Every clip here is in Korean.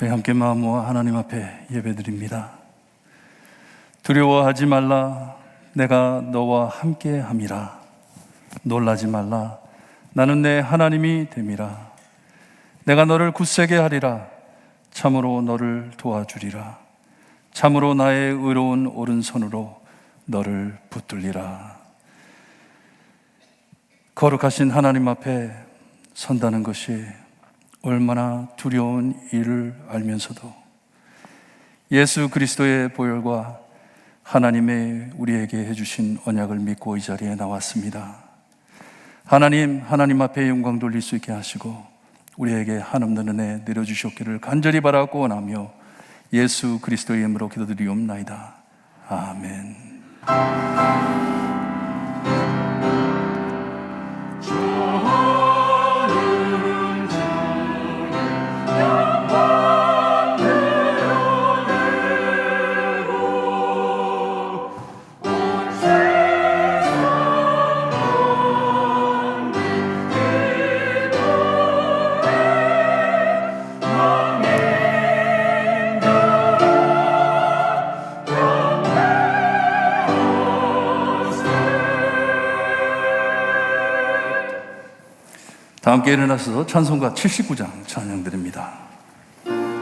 저희 함께 마음 모아 하나님 앞에 예배드립니다. 두려워하지 말라, 내가 너와 함께 함이라. 놀라지 말라, 나는 내 하나님이 됨이라. 내가 너를 굳세게 하리라. 참으로 너를 도와주리라. 참으로 나의 의로운 오른손으로 너를 붙들리라. 거룩하신 하나님 앞에 선다는 것이 얼마나 두려운 일을 알면서도 예수 그리스도의 보혈과 하나님의 우리에게 해주신 언약을 믿고 이 자리에 나왔습니다. 하나님 앞에 영광 돌릴 수 있게 하시고 우리에게 한없는 은혜 내려주셨기를 간절히 바라고 원하며 예수 그리스도의 이름으로 기도드리옵나이다. 아멘. 다 함께 일어나서 찬송가 79장 찬양드립니다. 아멘.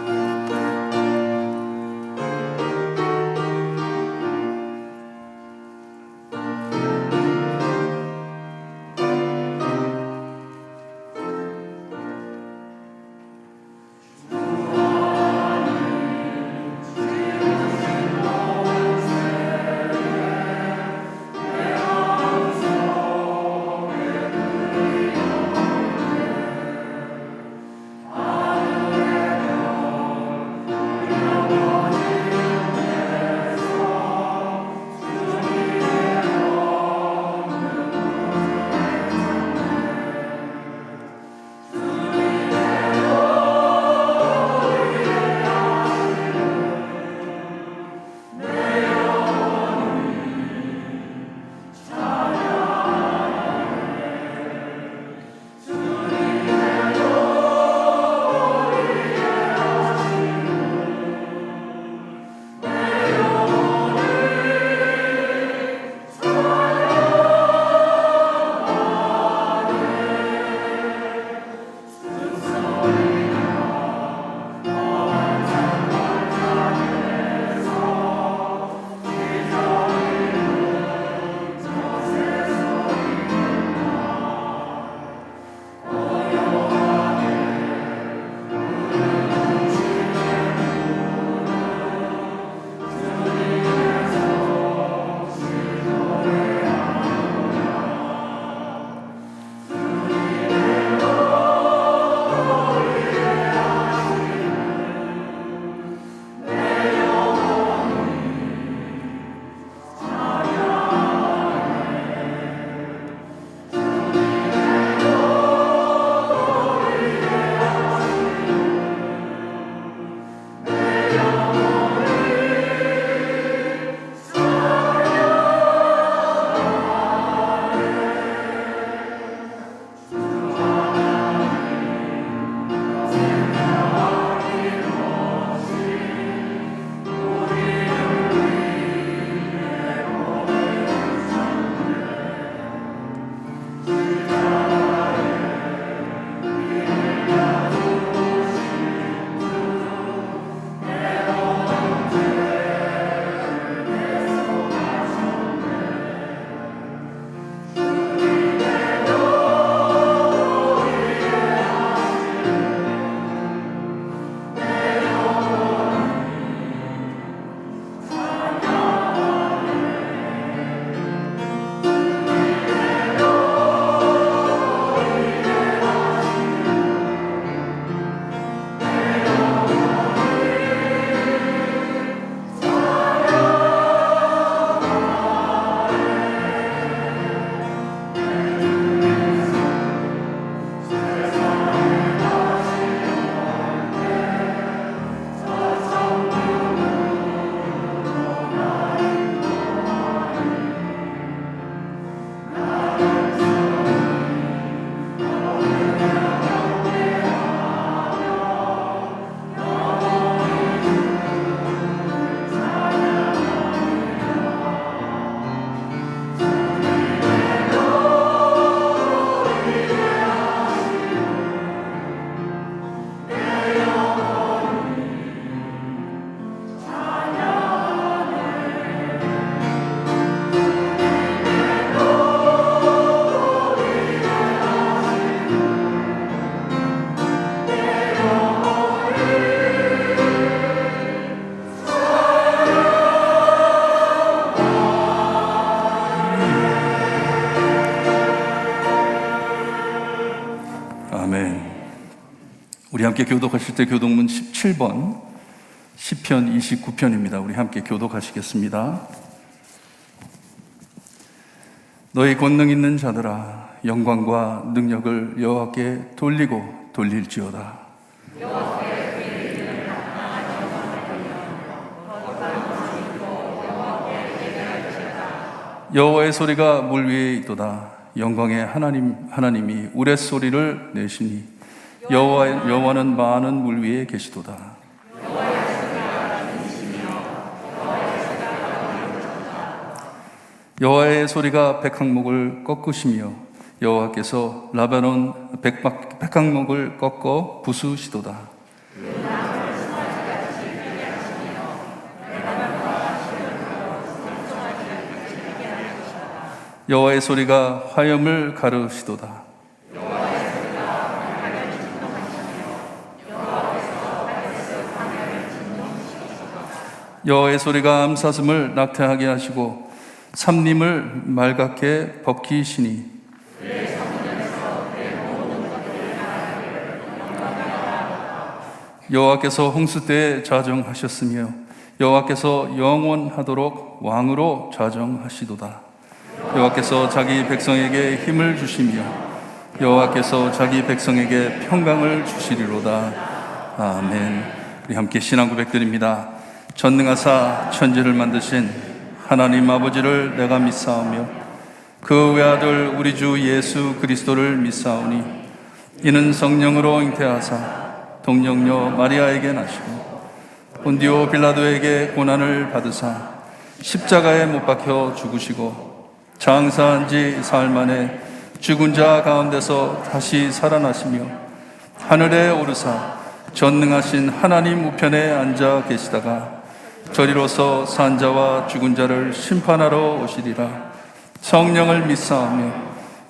함께 교독하실 때 교독문 17번 시편 29편입니다. 우리 함께 교독하시겠습니다. 너희 권능 있는 자들아, 영광과 능력을 여호와께 돌리고 돌릴지어다. 여호와의 소리가 물 위에 있도다. 영광의 하나님이 우레소리를 내시니 여호와는 많은 물 위에 계시도다. 여호와의 소리가 백항목을 꺾으시며 여호와께서 라바논 백항목을 꺾어 부수시도다. 여호와의 소리가 화염을 가르시도다. 여호와의 소리가 암사슴을 낙태하게 하시고 삼림을 말갛게 벗기시니 여호와께서 홍수 때에 자정하셨으며 여호와께서 영원하도록 왕으로 자정하시도다. 여호와께서 자기 백성에게 힘을 주시며 여호와께서 자기 백성에게 평강을 주시리로다. 아멘. 우리 함께 신앙 고백드립니다. 전능하사 천지를 만드신 하나님 아버지를 내가 믿사오며 그 외아들 우리 주 예수 그리스도를 믿사오니 이는 성령으로 잉태하사 동정녀 마리아에게 나시고 본디오 빌라도에게 고난을 받으사 십자가에 못 박혀 죽으시고 장사한 지 사흘 만에 죽은 자 가운데서 다시 살아나시며 하늘에 오르사 전능하신 하나님 우편에 앉아 계시다가 저리로서 산 자와 죽은 자를 심판하러 오시리라. 성령을 믿사오며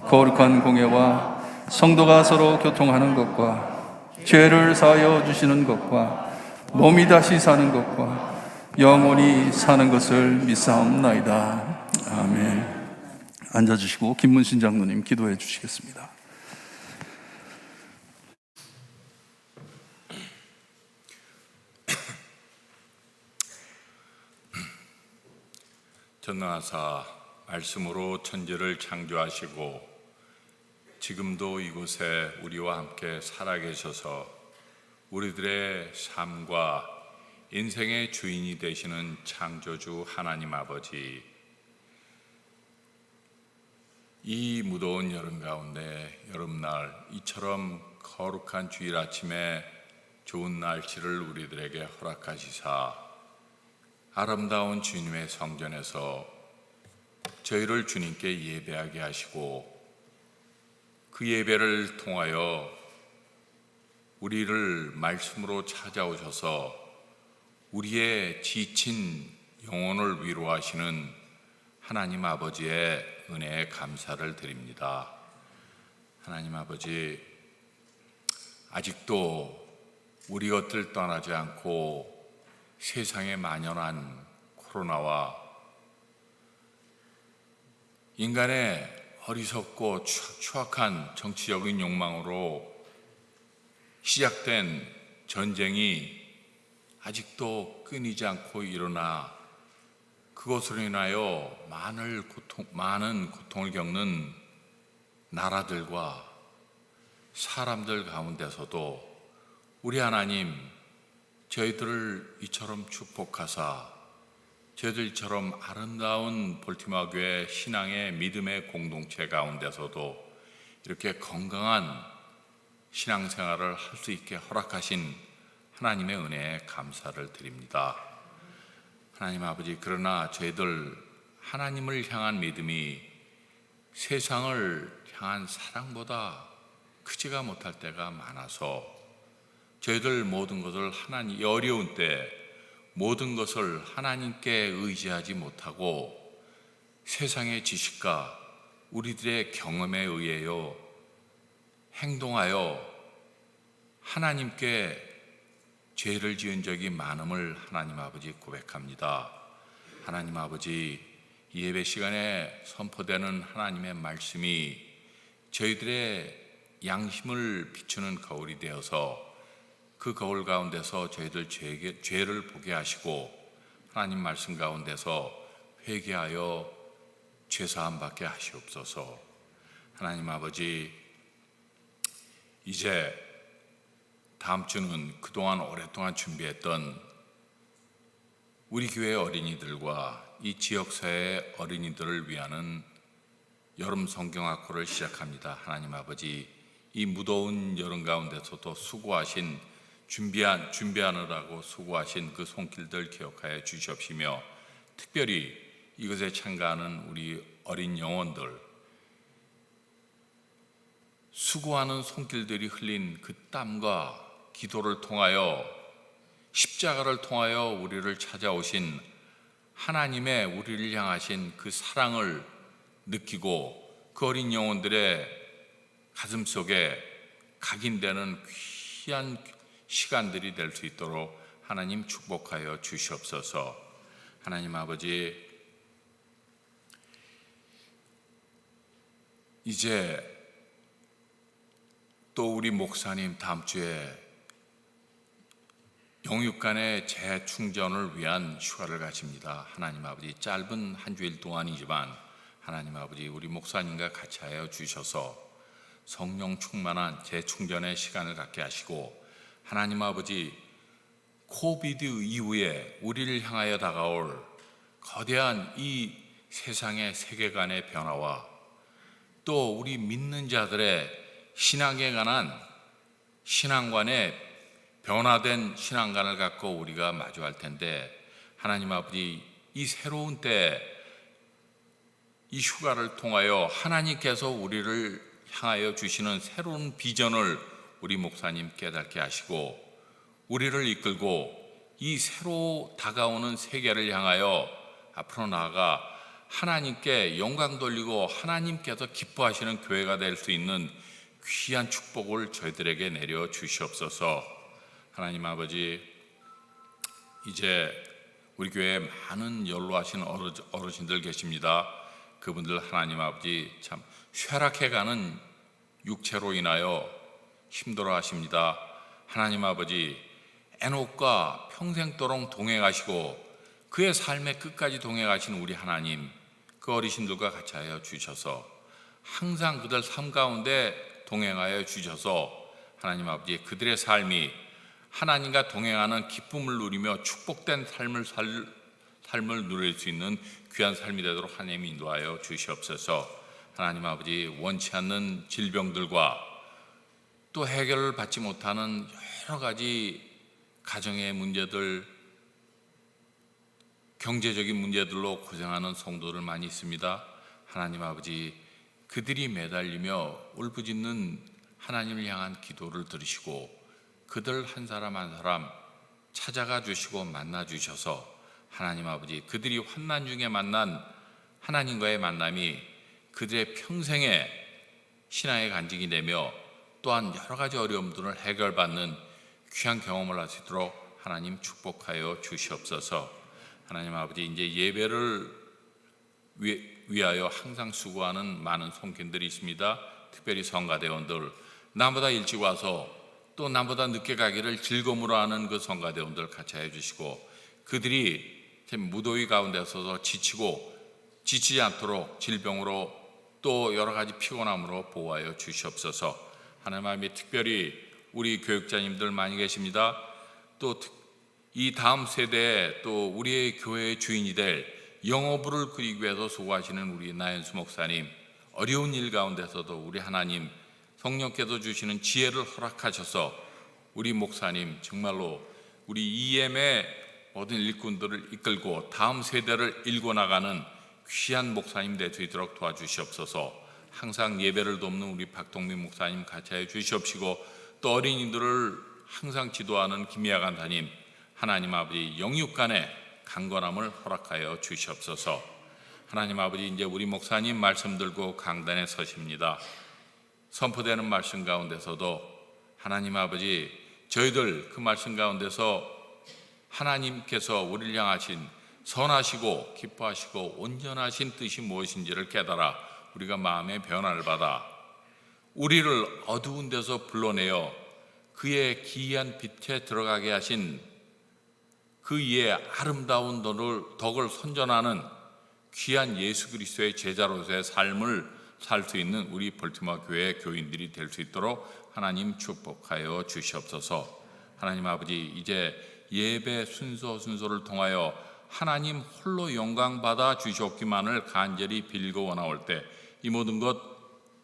거룩한 공예와 성도가 서로 교통하는 것과 죄를 사하여 주시는 것과 몸이 다시 사는 것과 영원히 사는 것을 믿사옵나이다. 아멘. 앉아주시고 김문신 장로님 기도해 주시겠습니다. 전능하사 말씀으로 천지를 창조하시고 지금도 이곳에 우리와 함께 살아계셔서 우리들의 삶과 인생의 주인이 되시는 창조주 하나님 아버지, 이 무더운 여름 가운데 여름날 이처럼 거룩한 주일 아침에 좋은 날씨를 우리들에게 허락하시사 아름다운 주님의 성전에서 저희를 주님께 예배하게 하시고 그 예배를 통하여 우리를 말씀으로 찾아오셔서 우리의 지친 영혼을 위로하시는 하나님 아버지의 은혜에 감사를 드립니다. 하나님 아버지, 아직도 우리 곁을 떠나지 않고 세상에 만연한 코로나와 인간의 어리석고 추악한 정치적인 욕망으로 시작된 전쟁이 아직도 끊이지 않고 일어나 그것으로 인하여 많은 고통을 겪는 나라들과 사람들 가운데서도 우리 하나님, 저희들을 이처럼 축복하사 저희들처럼 아름다운 볼티모어 교회 신앙의 믿음의 공동체 가운데서도 이렇게 건강한 신앙생활을 할 수 있게 허락하신 하나님의 은혜에 감사를 드립니다. 하나님 아버지, 그러나 저희들 하나님을 향한 믿음이 세상을 향한 사랑보다 크지가 못할 때가 많아서 저희들 모든 것을 하나님, 어려운 때 모든 것을 하나님께 의지하지 못하고 세상의 지식과 우리들의 경험에 의하여 행동하여 하나님께 죄를 지은 적이 많음을 하나님 아버지 고백합니다. 하나님 아버지, 이 예배 시간에 선포되는 하나님의 말씀이 저희들의 양심을 비추는 거울이 되어서 그 거울 가운데서 저희들 죄를 보게 하시고 하나님 말씀 가운데서 회개하여 죄사함 받게 하시옵소서. 하나님 아버지, 이제 다음 주는 그동안 오랫동안 준비했던 우리 교회 어린이들과 이 지역사회 어린이들을 위하는 여름 성경학교를 시작합니다. 하나님 아버지, 이 무더운 여름 가운데서도 수고하신 준비하느라고 수고하신 그 손길들 기억하여 주시옵시며, 특별히 이것에 참가하는 우리 어린 영혼들, 수고하는 손길들이 흘린 그 땀과 기도를 통하여, 십자가를 통하여 우리를 찾아오신 하나님의 우리를 향하신 그 사랑을 느끼고 그 어린 영혼들의 가슴 속에 각인되는 귀한 시간들이 될 수 있도록 하나님 축복하여 주시옵소서. 하나님 아버지, 이제 또 우리 목사님 다음 주에 영육간의 재충전을 위한 휴가를 가십니다. 하나님 아버지, 짧은 한 주일 동안이지만 하나님 아버지, 우리 목사님과 같이 하여 주셔서 성령 충만한 재충전의 시간을 갖게 하시고, 하나님 아버지, 코비드 이후에 우리를 향하여 다가올 거대한 이 세상의 세계관의 변화와 또 우리 믿는 자들의 신앙에 관한 신앙관의 변화된 신앙관을 갖고 우리가 마주할 텐데, 하나님 아버지, 이 새로운 때 이 휴가를 통하여 하나님께서 우리를 향하여 주시는 새로운 비전을 우리 목사님 깨닫게 하시고 우리를 이끌고 이 새로 다가오는 세계를 향하여 앞으로 나아가 하나님께 영광 돌리고 하나님께서 기뻐하시는 교회가 될 수 있는 귀한 축복을 저희들에게 내려 주시옵소서. 하나님 아버지, 이제 우리 교회에 많은 연로하신 어르신들 계십니다. 그분들 하나님 아버지 참 쇠락해가는 육체로 인하여 힘들어 하십니다. 하나님 아버지, 에녹과 평생도록 동행하시고 그의 삶의 끝까지 동행하신 우리 하나님, 그 어르신들과 같이 하여 주셔서 항상 그들 삶 가운데 동행하여 주셔서 하나님 아버지, 그들의 삶이 하나님과 동행하는 기쁨을 누리며 축복된 삶을 누릴 수 있는 귀한 삶이 되도록 하나님 인도하여 주시옵소서. 하나님 아버지, 원치 않는 질병들과 또 해결을 받지 못하는 여러 가지 가정의 문제들, 경제적인 문제들로 고생하는 성도들 많이 있습니다. 하나님 아버지, 그들이 매달리며 울부짖는 하나님을 향한 기도를 들으시고 그들 한 사람 한 사람 찾아가 주시고 만나 주셔서 하나님 아버지, 그들이 환난 중에 만난 하나님과의 만남이 그들의 평생의 신앙의 간증이 되며 또한 여러 가지 어려움들을 해결받는 귀한 경험을 할 수 있도록 하나님 축복하여 주시옵소서. 하나님 아버지, 이제 예배를 위하여 항상 수고하는 많은 손길들이 있습니다. 특별히 성가대원들, 나보다 일찍 와서 또 나보다 늦게 가기를 즐거움으로 하는 그 성가대원들 같이 해주시고, 그들이 무더위 가운데서도 지치지 않도록 질병으로 또 여러 가지 피곤함으로 보호하여 주시옵소서. 하나님, 특별히 우리 교육자님들 많이 계십니다. 또 이 다음 세대에 또 우리의 교회의 주인이 될 영어부를 그리기 위해서 수고하시는 우리 나연수 목사님, 어려운 일 가운데서도 우리 하나님 성령께서 주시는 지혜를 허락하셔서 우리 목사님 정말로 우리 EM의 모든 일꾼들을 이끌고 다음 세대를 일궈 나가는 귀한 목사님 될 수 있도록 도와주시옵소서. 항상 예배를 돕는 우리 박동민 목사님 같이 해 주시옵시고, 또 어린이들을 항상 지도하는 김희아 간사님, 하나님 아버지 영육간의 강건함을 허락하여 주시옵소서. 하나님 아버지, 이제 우리 목사님 말씀 들고 강단에 서십니다. 선포되는 말씀 가운데서도 하나님 아버지, 저희들 그 말씀 가운데서 하나님께서 우리를 향하신 선하시고 기뻐하시고 온전하신 뜻이 무엇인지를 깨달아 우리가 마음의 변화를 받아 우리를 어두운 데서 불러내어 그의 기이한 빛에 들어가게 하신 그 이의 아름다운 덕을 선전하는 귀한 예수 그리스도의 제자로서의 삶을 살 수 있는 우리 벌티모어 교회 교인들이 될 수 있도록 하나님 축복하여 주시옵소서. 하나님 아버지, 이제 예배 순서를 통하여 하나님 홀로 영광 받아 주시옵기만을 간절히 빌고 원하올 때 이 모든 것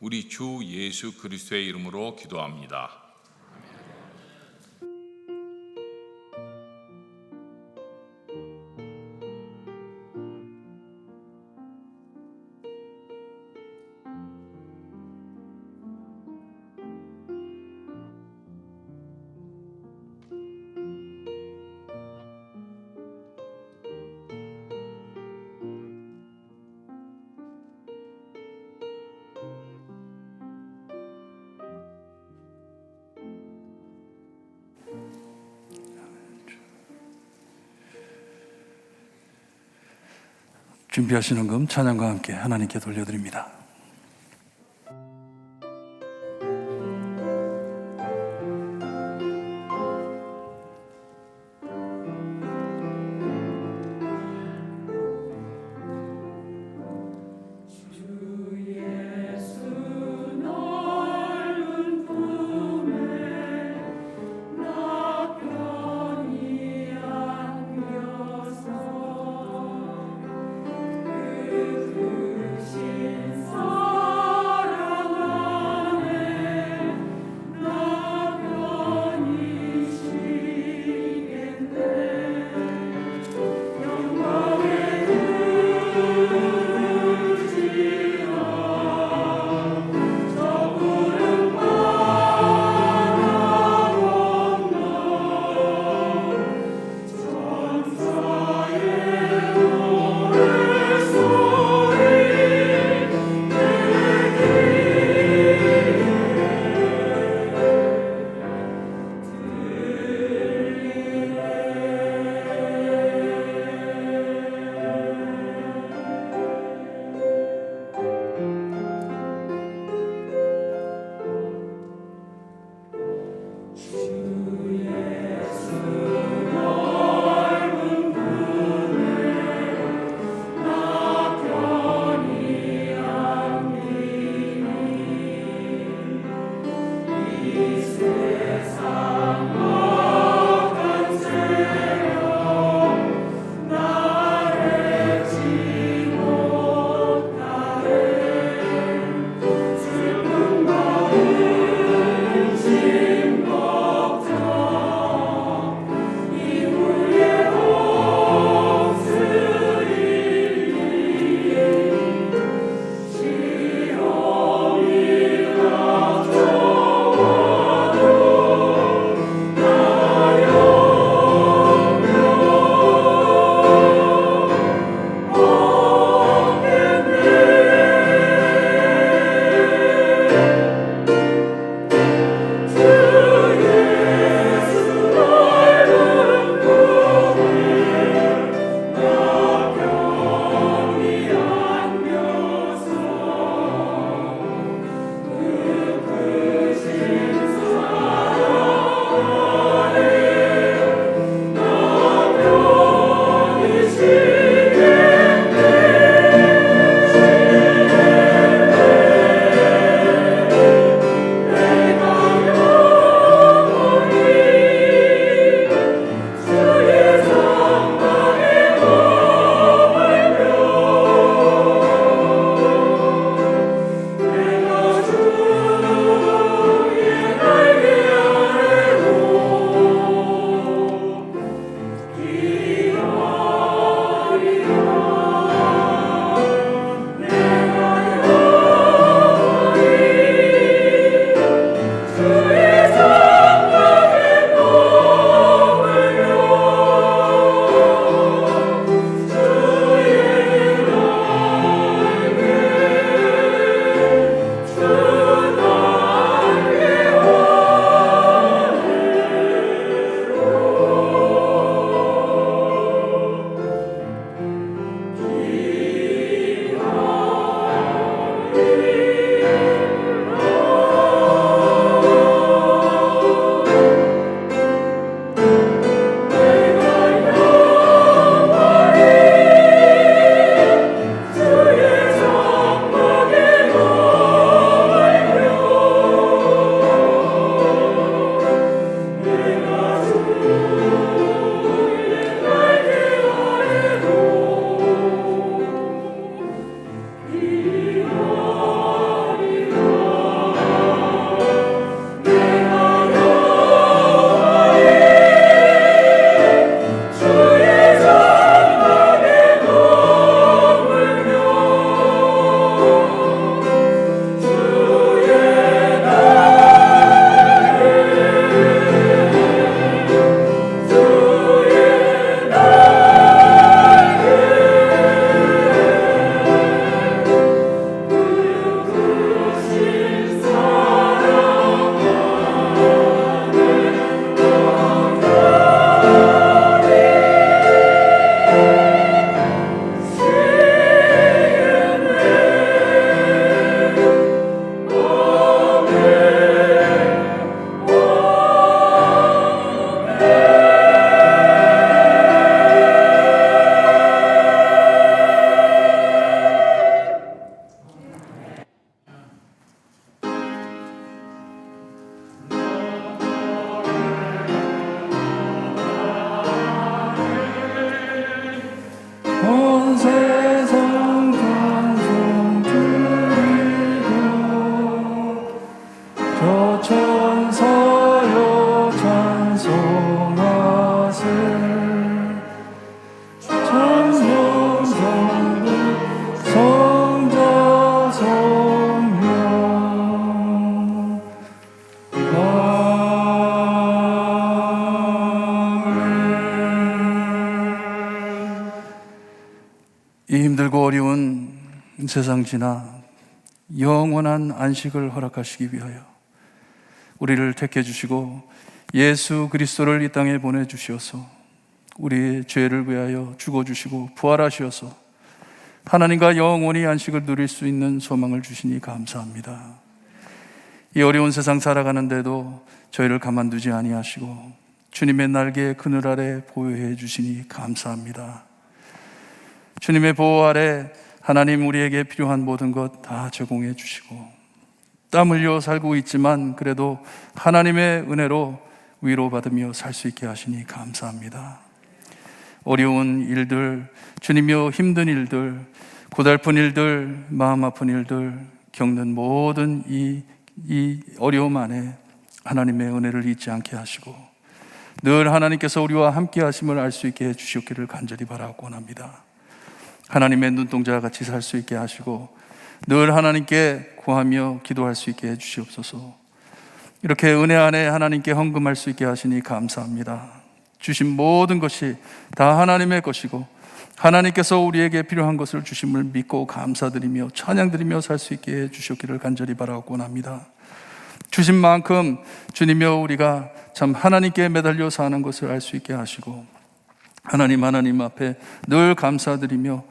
우리 주 예수 그리스도의 이름으로 기도합니다. 준비하시는 금 찬양과 함께 하나님께 돌려드립니다. 신 이 힘들고 어려운 세상 지나 영원한 안식을 허락하시기 위하여 우리를 택해 주시고 예수 그리스도를 이 땅에 보내주시어서 우리의 죄를 위하여 죽어주시고 부활하시어서 하나님과 영원히 안식을 누릴 수 있는 소망을 주시니 감사합니다. 이 어려운 세상 살아가는데도 저희를 가만두지 아니하시고 주님의 날개 그늘 아래 보호해 주시니 감사합니다. 주님의 보호 아래 하나님 우리에게 필요한 모든 것 다 제공해 주시고 땀 흘려 살고 있지만 그래도 하나님의 은혜로 위로받으며 살 수 있게 하시니 감사합니다. 어려운 일들, 주님이여 힘든 일들, 고달픈 일들, 마음 아픈 일들 겪는 모든 이 어려움 안에 하나님의 은혜를 잊지 않게 하시고 늘 하나님께서 우리와 함께 하심을 알 수 있게 해주시기를 간절히 바라고 원합니다. 하나님의 눈동자와 같이 살 수 있게 하시고 늘 하나님께 구하며 기도할 수 있게 해주시옵소서. 이렇게 은혜 안에 하나님께 헌금할 수 있게 하시니 감사합니다. 주신 모든 것이 다 하나님의 것이고 하나님께서 우리에게 필요한 것을 주심을 믿고 감사드리며 찬양드리며 살 수 있게 해주셨기를 간절히 바라고 원합니다. 주신 만큼 주님이여 우리가 참 하나님께 매달려 사는 것을 알 수 있게 하시고 하나님 앞에 늘 감사드리며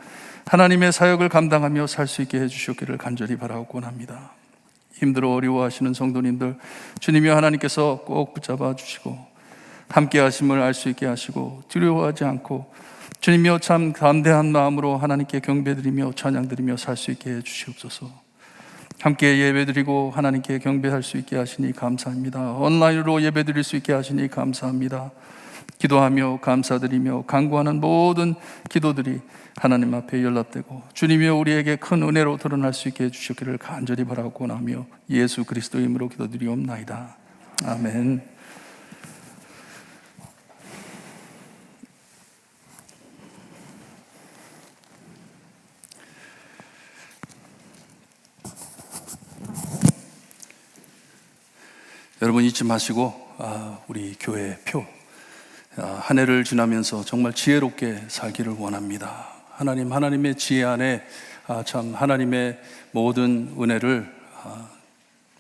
하나님의 사역을 감당하며 살 수 있게 해주셨기를 간절히 바라고 원합니다. 힘들어 어려워하시는 성도님들 주님이여 하나님께서 꼭 붙잡아 주시고 함께 하심을 알 수 있게 하시고 두려워하지 않고 주님이여 참 담대한 마음으로 하나님께 경배드리며 찬양드리며 살 수 있게 해주시옵소서. 함께 예배드리고 하나님께 경배할 수 있게 하시니 감사합니다. 온라인으로 예배드릴 수 있게 하시니 감사합니다. 기도하며 감사드리며 간구하는 모든 기도들이 하나님 앞에 연락되고 주님이여 우리에게 큰 은혜로 드러날 수 있게 해주시기를 간절히 바라고 원하며 예수 그리스도의 이름으로 기도드리옵나이다. 아멘. 여러분 잊지 마시고 우리 교회 표 한 해를 지나면서 정말 지혜롭게 살기를 원합니다. 하나님의 지혜 안에 참 하나님의 모든 은혜를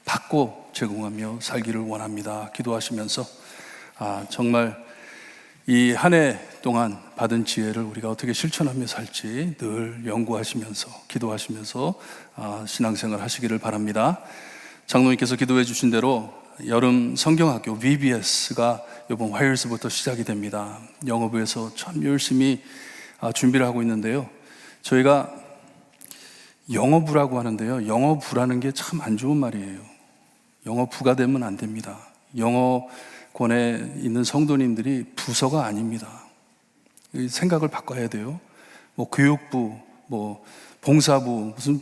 받고 제공하며 살기를 원합니다. 기도하시면서 정말 이 한 해 동안 받은 지혜를 우리가 어떻게 실천하며 살지 늘 연구하시면서 기도하시면서 신앙생활 하시기를 바랍니다. 장로님께서 기도해 주신 대로 여름 성경학교 VBS가 이번 화요일서부터 시작이 됩니다. 영어부에서 참 열심히 준비를 하고 있는데요. 저희가 영어부라고 하는데요. 영어부라는 게 참 안 좋은 말이에요. 영어부가 되면 안 됩니다. 영어권에 있는 성도님들이 부서가 아닙니다. 생각을 바꿔야 돼요. 뭐 교육부, 뭐 봉사부, 무슨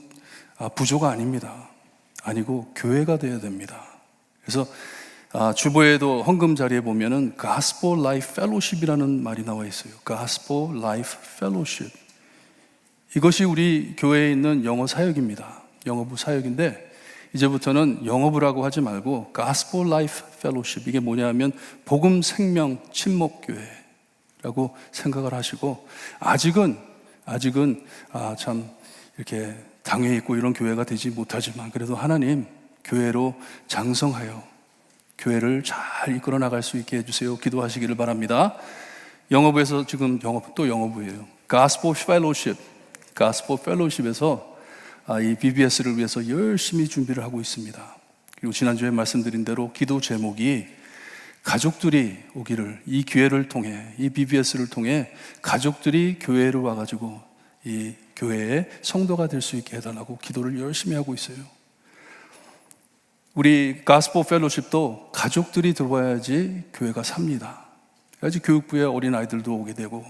부조가 아닙니다. 아니고 교회가 되어야 됩니다. 그래서 주보에도 헌금 자리에 보면은 Gospel Life Fellowship이라는 말이 나와 있어요. Gospel Life Fellowship. 이것이 우리 교회에 있는 영어 사역입니다. 영어부 사역인데 이제부터는 영어부라고 하지 말고 Gospel Life Fellowship. 이게 뭐냐면 복음 생명 친목교회라고 생각을 하시고 아직은 참 이렇게 당회 있고 이런 교회가 되지 못하지만 그래도 하나님 교회로 장성하여 교회를 잘 이끌어 나갈 수 있게 해주세요. 기도하시기를 바랍니다. 영어부에서 지금 또 영어부예요. Gospel Fellowship에서 이 BBS를 위해서 열심히 준비를 하고 있습니다. 그리고 지난주에 말씀드린 대로 기도 제목이 가족들이 오기를 이 기회를 통해 이 BBS를 통해 가족들이 교회로 와가지고 이 교회의 성도가 될 수 있게 해달라고 기도를 열심히 하고 있어요. 우리 가스포 펠로십도 가족들이 들어와야지 교회가 삽니다. 그래야지 교육부에 어린 아이들도 오게 되고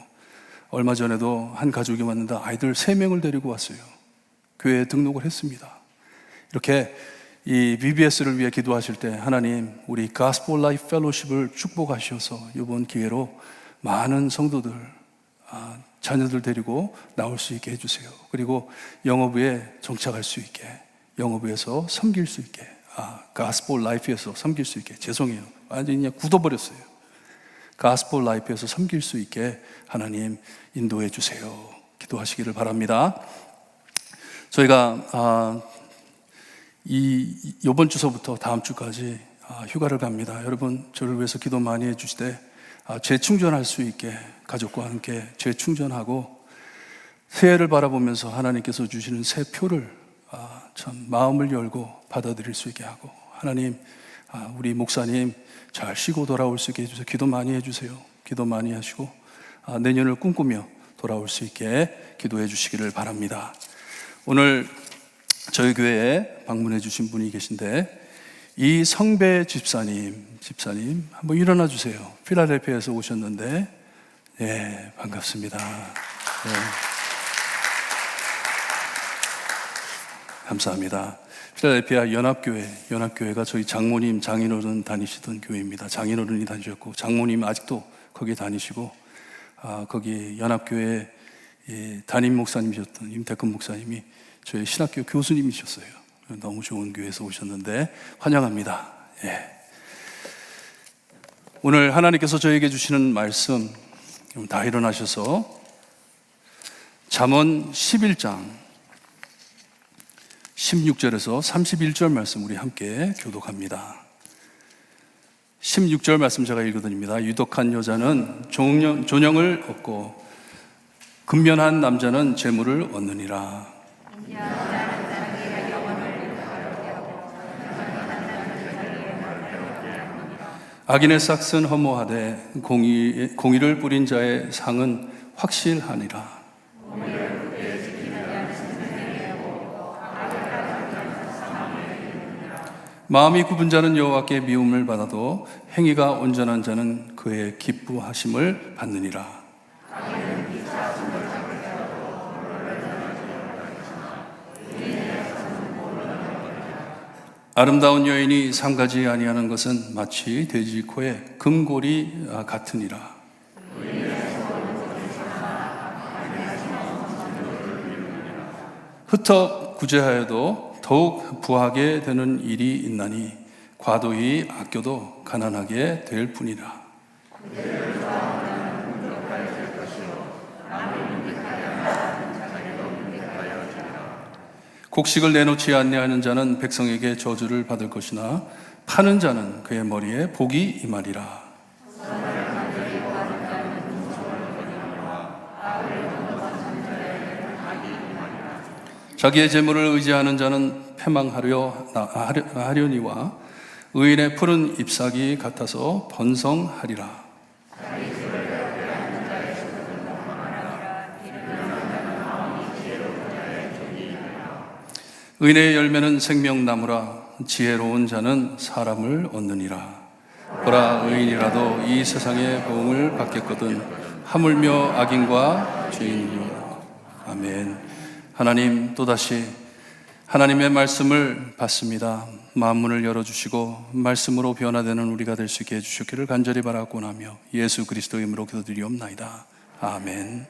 얼마 전에도 한 가족이 왔는데 아이들 3명을 데리고 왔어요. 교회에 등록을 했습니다. 이렇게 이 BBS를 위해 기도하실 때 하나님 우리 가스포 라이프 펠로십을 축복하셔서 이번 기회로 많은 성도들 자녀들 데리고 나올 수 있게 해주세요. 그리고 영어부에 정착할 수 있게 영어부에서 섬길 수 있게 가스포 라이프에서 섬길 수 있게 죄송해요. 완전히 그냥 굳어버렸어요. 가스포 라이프에서 섬길 수 있게 하나님 인도해 주세요. 기도하시기를 바랍니다. 저희가 이번 주서부터 다음 주까지 휴가를 갑니다. 여러분 저를 위해서 기도 많이 해주시되 재충전할 수 있게 가족과 함께 재충전하고 새해를 바라보면서 하나님께서 주시는 새 표를 참 마음을 열고 받아들일 수 있게 하고, 하나님 우리 목사님 잘 쉬고 돌아올 수 있게 해주세요. 기도 많이 해주세요. 기도 많이 하시고 내년을 꿈꾸며 돌아올 수 있게 기도해 주시기를 바랍니다. 오늘 저희 교회에 방문해 주신 분이 계신데, 이 성배 집사님 한번 일어나 주세요. 필라델피아에서 오셨는데, 네, 반갑습니다. 네. 감사합니다. 필라델피아 연합교회가 저희 장모님, 장인어른 다니시던 교회입니다. 장인어른이 다니셨고 장모님 아직도 거기 다니시고, 거기 연합교회 담임 목사님이셨던 임태근 목사님이 저희 신학교 교수님이셨어요. 너무 좋은 교회에서 오셨는데 환영합니다. 예. 오늘 하나님께서 저에게 주시는 말씀, 다 일어나셔서 잠언 11장 16절에서 31절 말씀 우리 함께 교독합니다. 16절 말씀 제가 읽어드립니다. 유독한 여자는 존영을 얻고 근면한 남자는 재물을 얻느니라. 악인의 싹은 허무하되 공의를 뿌린 자의 상은 확실하니라. 마음이 굽은 자는 여호와께 미움을 받아도 행위가 온전한 자는 그의 기쁘하심을 받느니라. 아름다운 여인이 상가지 아니하는 것은 마치 돼지 코에 금골이 같으니라. 흩어 구제하여도 더욱 부하게 되는 일이 있나니 과도히 아껴도 가난하게 될 뿐이라. 곡식을 내놓지 아니하는 자는 백성에게 저주를 받을 것이나 파는 자는 그의 머리에 복이 임하리라. 자기의 재물을 의지하는 자는 패망하려니와 의인의 푸른 잎사귀 같아서 번성하리라. 의인의 열매는 생명나무라. 지혜로운 자는 사람을 얻느니라. 보라, 의인이라도 이 세상의 보응을 받겠거든 하물며 악인과 죄인이요. 아멘. 하나님, 또다시 하나님의 말씀을 받습니다. 마음문을 열어주시고 말씀으로 변화되는 우리가 될 수 있게 해주시기를 간절히 바라곤 하며 예수 그리스도의 이름으로 기도드리옵나이다. 아멘.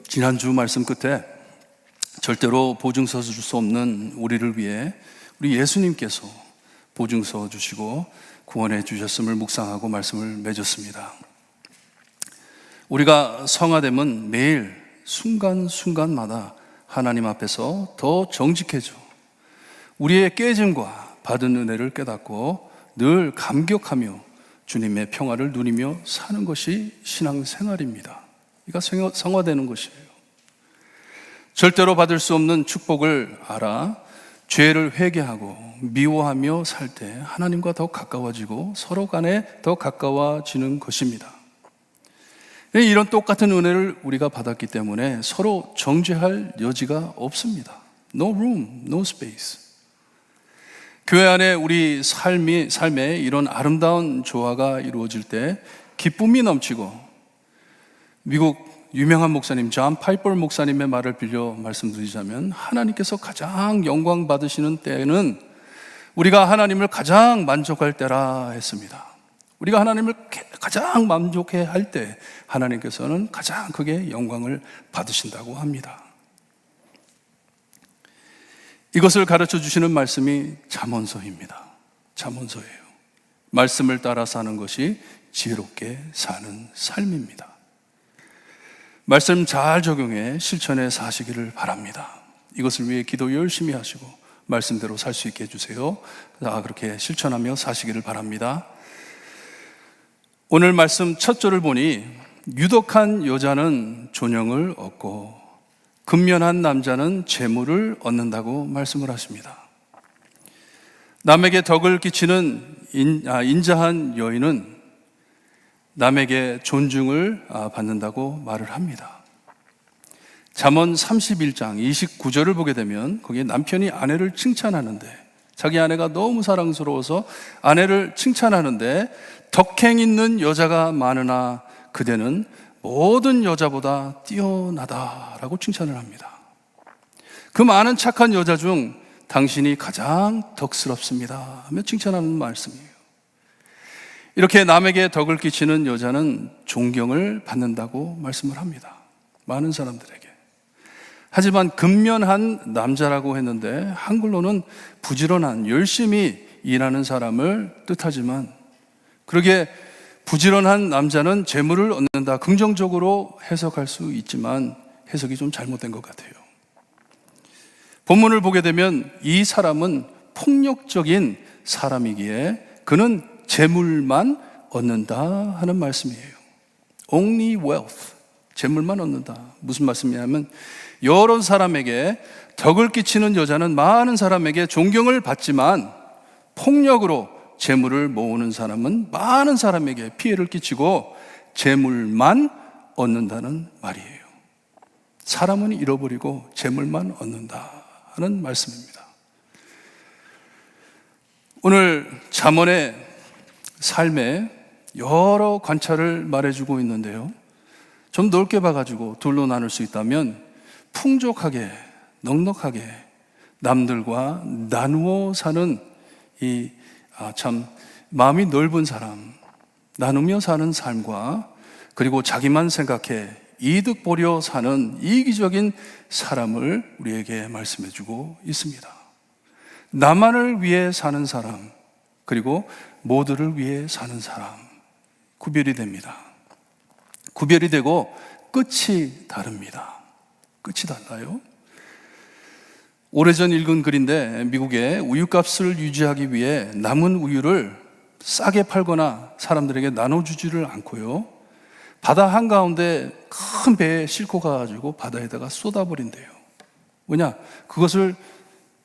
지난주 말씀 끝에 절대로 보증서 줄 수 없는 우리를 위해 우리 예수님께서 보증서 주시고 구원해 주셨음을 묵상하고 말씀을 맺었습니다. 우리가 성화됨은 매일 순간순간마다 하나님 앞에서 더 정직해져 우리의 깨짐과 받은 은혜를 깨닫고 늘 감격하며 주님의 평화를 누리며 사는 것이 신앙생활입니다. 그러니까 성화되는 것이에요. 절대로 받을 수 없는 축복을 알아 죄를 회개하고 미워하며 살 때 하나님과 더 가까워지고 서로 간에 더 가까워지는 것입니다. 이런 똑같은 은혜를 우리가 받았기 때문에 서로 정죄할 여지가 없습니다. No room, no space. 교회 안에 우리 삶에 이런 아름다운 조화가 이루어질 때 기쁨이 넘치고, 미국 유명한 목사님 존 파이퍼 목사님의 말을 빌려 말씀드리자면, 하나님께서 가장 영광 받으시는 때는 우리가 하나님을 가장 만족할 때라 했습니다. 우리가 하나님을 가장 만족해 할 때 하나님께서는 가장 크게 영광을 받으신다고 합니다. 이것을 가르쳐 주시는 말씀이 잠언서입니다. 잠언서예요. 말씀을 따라 사는 것이 지혜롭게 사는 삶입니다. 말씀 잘 적용해 실천해 사시기를 바랍니다. 이것을 위해 기도 열심히 하시고 말씀대로 살 수 있게 해주세요. 그렇게 실천하며 사시기를 바랍니다. 오늘 말씀 첫 절을 보니 유독한 여자는 존영을 얻고 근면한 남자는 재물을 얻는다고 말씀을 하십니다. 남에게 덕을 끼치는 인자한 여인은 남에게 존중을 받는다고 말을 합니다. 잠언 31장 29절을 보게 되면 거기에 남편이 아내를 칭찬하는데, 자기 아내가 너무 사랑스러워서 아내를 칭찬하는데, 덕행 있는 여자가 많으나 그대는 모든 여자보다 뛰어나다라고 칭찬을 합니다. 그 많은 착한 여자 중 당신이 가장 덕스럽습니다 하며 칭찬하는 말씀이에요. 이렇게 남에게 덕을 끼치는 여자는 존경을 받는다고 말씀을 합니다. 많은 사람들에게. 하지만 근면한 남자라고 했는데 한글로는 부지런한, 열심히 일하는 사람을 뜻하지만, 그러게 부지런한 남자는 재물을 얻는다, 긍정적으로 해석할 수 있지만 해석이 좀 잘못된 것 같아요. 본문을 보게 되면 이 사람은 폭력적인 사람이기에 그는 재물만 얻는다 하는 말씀이에요. Only wealth, 재물만 얻는다. 무슨 말씀이냐면 여러 사람에게 덕을 끼치는 여자는 많은 사람에게 존경을 받지만 폭력으로 재물을 모으는 사람은 많은 사람에게 피해를 끼치고 재물만 얻는다는 말이에요. 사람은 잃어버리고 재물만 얻는다 하는 말씀입니다. 오늘 잠언의 삶에 여러 관찰을 말해주고 있는데요, 좀 넓게 봐가지고 둘로 나눌 수 있다면 풍족하게, 넉넉하게 남들과 나누어 사는 참 마음이 넓은 사람, 나누며 사는 삶과, 그리고 자기만 생각해 이득 보려 사는 이기적인 사람을 우리에게 말씀해주고 있습니다. 나만을 위해 사는 사람, 그리고 모두를 위해 사는 사람, 구별이 됩니다. 구별이 되고 끝이 다릅니다. 끝이 달라요. 오래전 읽은 글인데, 미국의 우유값을 유지하기 위해 남은 우유를 싸게 팔거나 사람들에게 나눠주지를 않고요, 바다 한가운데 큰 배에 싣고 가가지고 바다에다가 쏟아버린대요. 뭐냐? 그것을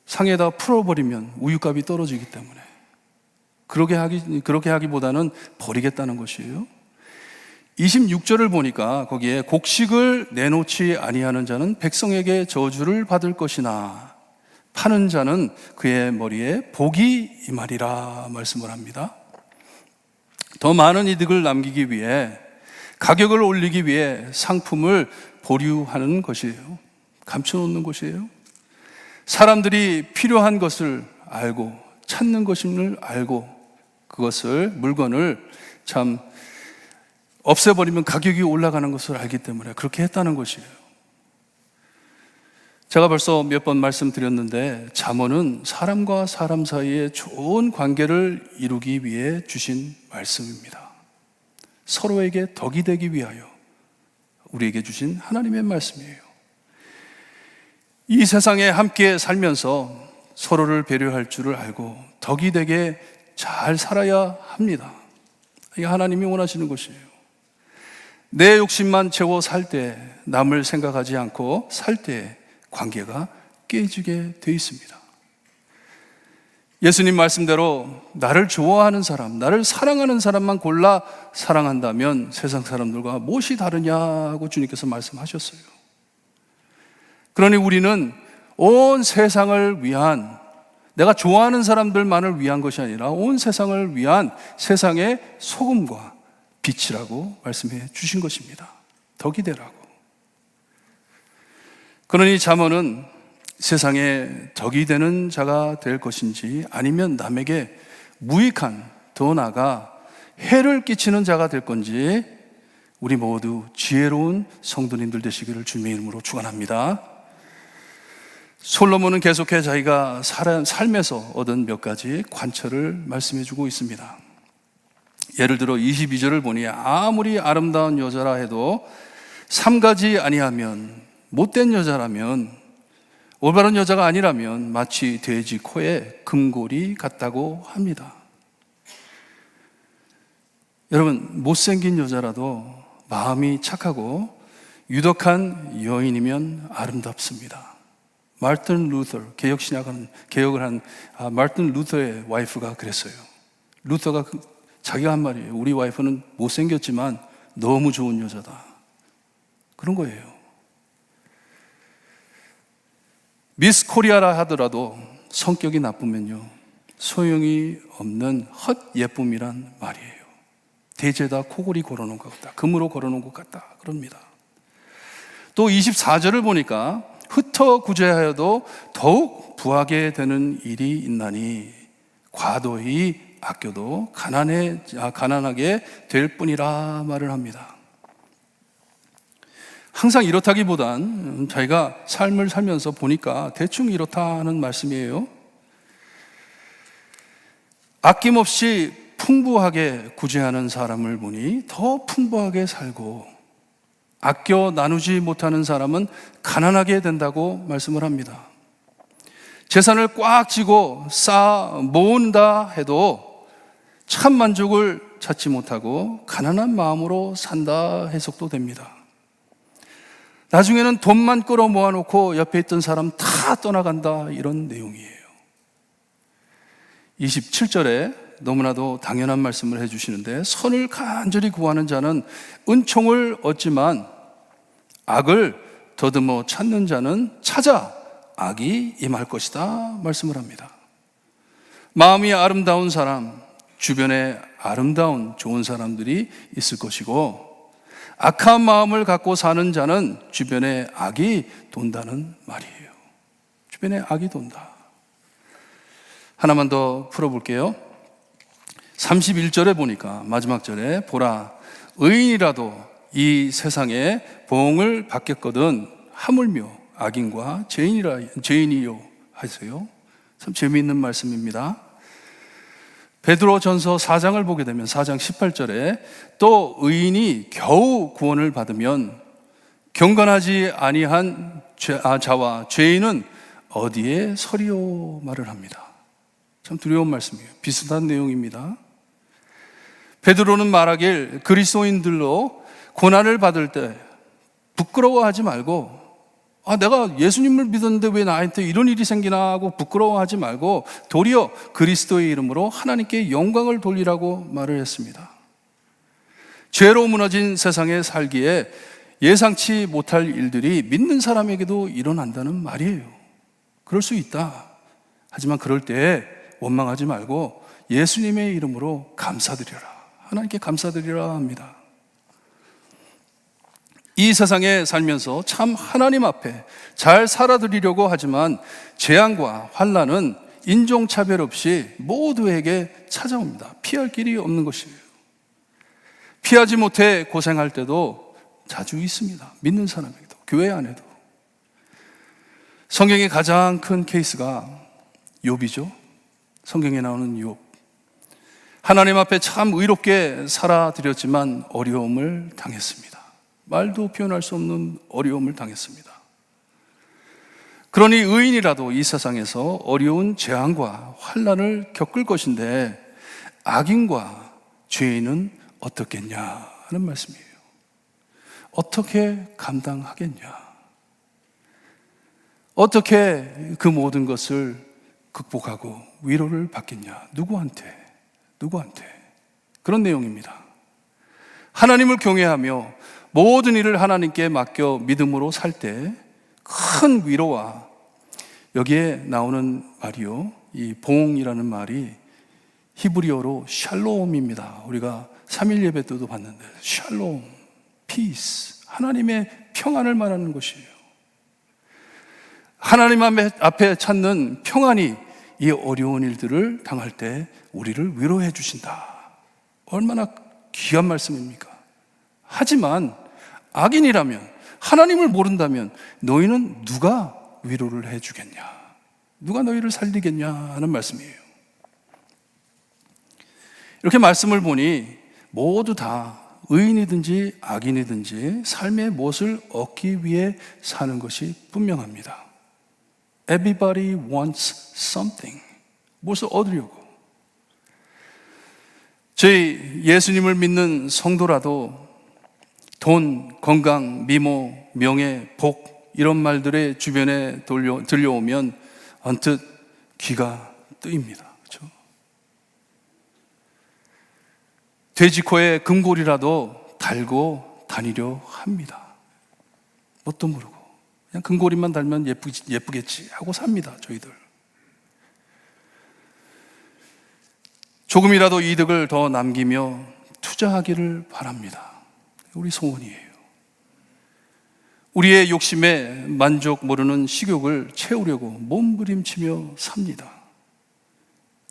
상에다 풀어버리면 우유값이 떨어지기 때문에. 그렇게 하기보다는 버리겠다는 것이에요. 26절을 보니까 거기에 곡식을 내놓지 아니하는 자는 백성에게 저주를 받을 것이나 파는 자는 그의 머리에 복이 임하리라 말씀을 합니다. 더 많은 이득을 남기기 위해, 가격을 올리기 위해 상품을 보류하는 것이에요. 감춰놓는 것이에요. 사람들이 필요한 것을 알고 찾는 것임을 알고 그것을, 물건을 참 없애버리면 가격이 올라가는 것을 알기 때문에 그렇게 했다는 것이에요. 제가 벌써 몇 번 말씀드렸는데 잠언은 사람과 사람 사이에 좋은 관계를 이루기 위해 주신 말씀입니다. 서로에게 덕이 되기 위하여 우리에게 주신 하나님의 말씀이에요. 이 세상에 함께 살면서 서로를 배려할 줄을 알고 덕이 되게 잘 살아야 합니다. 이게 하나님이 원하시는 것이에요. 내 욕심만 채워 살 때, 남을 생각하지 않고 살 때 관계가 깨지게 돼 있습니다. 예수님 말씀대로 나를 좋아하는 사람, 나를 사랑하는 사람만 골라 사랑한다면 세상 사람들과 무엇이 다르냐고 주님께서 말씀하셨어요. 그러니 우리는 온 세상을 위한, 내가 좋아하는 사람들만을 위한 것이 아니라 온 세상을 위한 세상의 소금과 빛이라고 말씀해 주신 것입니다. 덕이 되라고. 그러니 잠언은 세상에 덕이 되는 자가 될 것인지 아니면 남에게 무익한, 더 나아가 해를 끼치는 자가 될 건지 우리 모두 지혜로운 성도님들 되시기를 주님의 이름으로 축원합니다. 솔로몬은 계속해 자기가 삶에서 얻은 몇 가지 관찰을 말씀해 주고 있습니다. 예를 들어 22절을 보니 아무리 아름다운 여자라 해도 삼가지 아니하면, 못된 여자라면, 올바른 여자가 아니라면 마치 돼지 코에 금골이 같다고 합니다. 여러분, 못생긴 여자라도 마음이 착하고 유덕한 여인이면 아름답습니다. 마르틴 루터, 개혁을 한 마르틴 루터의 와이프가 그랬어요. 루터가 자기가 한 말이에요. 우리 와이프는 못생겼지만 너무 좋은 여자다. 그런 거예요. 미스 코리아라 하더라도 성격이 나쁘면요, 소용이 없는 헛 예쁨이란 말이에요. 대제다 코골이 걸어놓은 것 같다, 금으로 걸어놓은 것 같다, 그럽니다. 또 24절을 보니까 흩어 구제하여도 더욱 부하게 되는 일이 있나니 과도히 아껴도 가난하게 될 뿐이라 말을 합니다. 항상 이렇다기보단 자기가 삶을 살면서 보니까 대충 이렇다는 말씀이에요. 아낌없이 풍부하게 구제하는 사람을 보니 더 풍부하게 살고, 아껴 나누지 못하는 사람은 가난하게 된다고 말씀을 합니다. 재산을 꽉 쥐고 쌓아 모은다 해도 참 만족을 찾지 못하고 가난한 마음으로 산다 해석도 됩니다. 나중에는 돈만 끌어 모아놓고 옆에 있던 사람 다 떠나간다, 이런 내용이에요. 27절에 너무나도 당연한 말씀을 해주시는데, 선을 간절히 구하는 자는 은총을 얻지만 악을 더듬어 찾는 자는 찾아 악이 임할 것이다 말씀을 합니다. 마음이 아름다운 사람, 주변에 아름다운 좋은 사람들이 있을 것이고, 악한 마음을 갖고 사는 자는 주변에 악이 돈다는 말이에요. 주변에 악이 돈다. 하나만 더 풀어볼게요. 31절에 보니까 마지막 절에 보라, 의인이라도 이 세상에 보응을 받겠거든 하물며 악인과 죄인이요 하세요. 참 재미있는 말씀입니다. 베드로전서 4장을 보게 되면 4장 18절에 또 의인이 겨우 구원을 받으면 경건하지 아니한 자와 죄인은 어디에 서리요 말을 합니다. 참 두려운 말씀이에요. 비슷한 내용입니다. 베드로는 말하길 그리스도인들로 고난을 받을 때 부끄러워하지 말고, 내가 예수님을 믿었는데 왜 나한테 이런 일이 생기나 하고 부끄러워하지 말고 도리어 그리스도의 이름으로 하나님께 영광을 돌리라고 말을 했습니다. 죄로 무너진 세상에 살기에 예상치 못할 일들이 믿는 사람에게도 일어난다는 말이에요. 그럴 수 있다. 하지만 그럴 때 원망하지 말고 예수님의 이름으로 감사드려라, 하나님께 감사드리라 합니다. 이 세상에 살면서 참 하나님 앞에 잘 살아드리려고 하지만 재앙과 환난은 인종차별 없이 모두에게 찾아옵니다. 피할 길이 없는 것이에요. 피하지 못해 고생할 때도 자주 있습니다. 믿는 사람에게도, 교회 안에도. 성경의 가장 큰 케이스가 욥이죠. 성경에 나오는 욥. 하나님 앞에 참 의롭게 살아드렸지만 어려움을 당했습니다. 말도 표현할 수 없는 어려움을 당했습니다. 그러니 의인이라도 이 세상에서 어려운 재앙과 환난을 겪을 것인데 악인과 죄인은 어떻겠냐 하는 말씀이에요. 어떻게 감당하겠냐? 어떻게 그 모든 것을 극복하고 위로를 받겠냐? 누구한테? 그런 내용입니다. 하나님을 경외하며 모든 일을 하나님께 맡겨 믿음으로 살 때 큰 위로와, 여기에 나오는 말이요, 이 보응이라는 말이 히브리어로 샬롬입니다. 우리가 3일 예배 때도 봤는데 샬롬, 피스, 하나님의 평안을 말하는 것이에요. 하나님 앞에 찾는 평안이 이 어려운 일들을 당할 때 우리를 위로해 주신다. 얼마나 귀한 말씀입니까? 하지만 악인이라면, 하나님을 모른다면 너희는 누가 위로를 해주겠냐? 누가 너희를 살리겠냐 하는 말씀이에요. 이렇게 말씀을 보니 모두 다 의인이든지 악인이든지 삶의 무엇을 얻기 위해 사는 것이 분명합니다. Everybody wants something. 무엇을 얻으려고. 저희 예수님을 믿는 성도라도 돈, 건강, 미모, 명예, 복 이런 말들의 주변에 들려오면 언뜻 귀가 뜨입니다. 그렇죠? 돼지 코에 금고리라도 달고 다니려 합니다. 뭣도 모르고 그냥 금고리만 달면 예쁘겠지 하고 삽니다. 저희들. 조금이라도 이득을 더 남기며 투자하기를 바랍니다. 우리 소원이에요. 우리의 욕심에 만족 모르는 식욕을 채우려고 몸부림치며 삽니다.